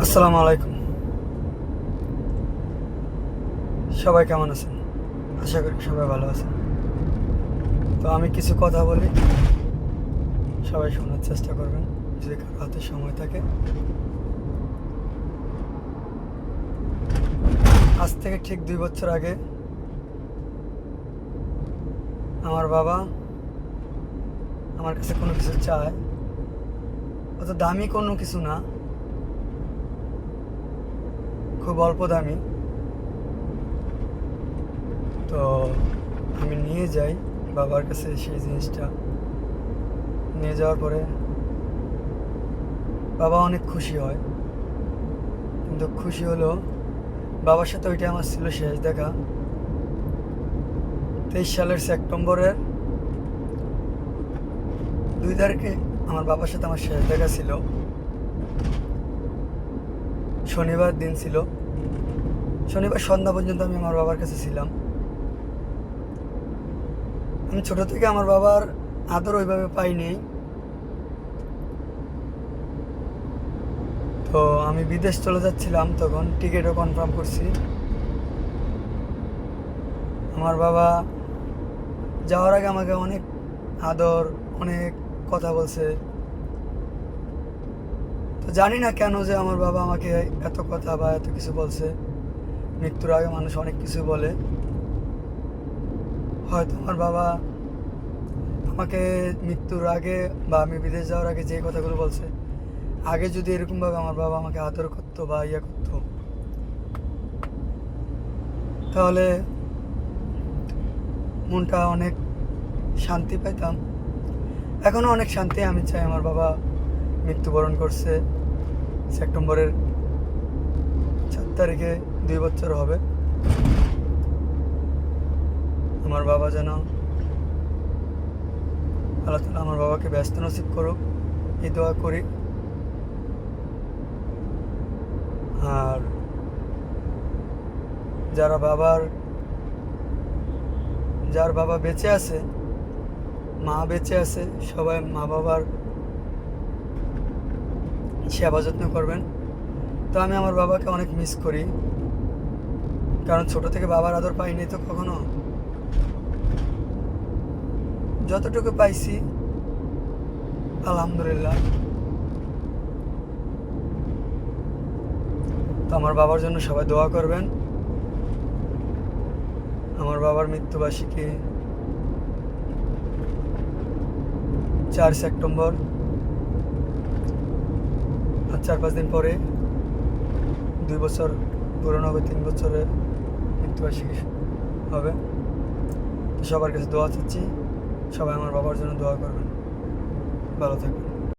আসসালামু আলাইকুম। সবাই কেমন আছেন? আশা করি সবাই ভালো আছেন। তো আমি কিছু কথা বলি, সবাই শোনার চেষ্টা করবেন যদি কারো হাতে সময় থাকে। আজ থেকে ঠিক 2 বছর আগে আমার বাবা আমার কাছে কোনো কিছু চায়, অত দামি কোনো কিছু না, খুব অল্প দামি। তো আমি নিয়ে যাই বাবার কাছে সেই জিনিসটা। নিয়ে যাওয়ার পরে বাবা অনেক খুশি হয়, কিন্তু খুশি হলো বাবার সাথে ওইটা আমার ছিল শেষ দেখা। 23 সালের সেপ্টেম্বরের 2 তারিখে আমার বাবার সাথে আমার শেষ দেখা ছিল। শনিবার দিন ছিল, শনিবার সন্ধ্যা পর্যন্ত আমি আমার বাবার কাছে ছিলাম। আমি ছোট থেকে আমার বাবার আদর ওইভাবে পাইনি। তো আমি বিদেশ চলে যাচ্ছিলাম, তখন টিকিটও কনফার্ম করছি। আমার বাবা যাওয়ার আগে আমাকে অনেক আদর, অনেক কথা বলছে। তো জানি না কেন যে আমার বাবা আমাকে এত কথা বা এত কিছু বলছে। মৃত্যুর আগে মানুষ অনেক কিছু বলে। হয়তো আমার বাবা আমাকে মৃত্যুর আগে বা আমি বিদেশ যাওয়ার আগে যে কথাগুলো বলছে, আগে যদি এরকমভাবে আমার বাবা আমাকে আদর করতো বা ইয়ে করতো, তাহলে মনটা অনেক শান্তি পাইতাম। এখনও অনেক শান্তি আমি চাই। আমার বাবা মৃত্যুবরণ করছে সেপ্টেম্বরের 4 তারিখে, 2 বছর হবে। আমার বাবা যেন আল্লাহ তাআলা আমার বাবাকে ব্যস্ত নসিব করুক, এই দোয়া করি। আর যারা যার বাবা বেঁচে আছে, মা বেঁচে আছে, সবাই মা বাবার সেবা যত্ন করবেন। তো আমি আমার বাবাকে অনেক মিস করি, কারণ ছোট থেকে বাবার আদর পাইনি তো কখনো। যতটুকু পাইছি আলহামদুলিল্লাহ। তো আমার বাবার জন্য সবাই দোয়া করবেন। আমার বাবার মৃত্যুবার্ষিকী 4 সেপ্টেম্বর, আর 4-5 দিন পরে 2 বছর পূরণ হবে, 3 বছরের মৃত্যুবার্ষিকী হবে। তো সবার কাছে দোয়া চাচ্ছি, সবাই আমার বাবার জন্য দোয়া করবেন। ভালো থাকবেন।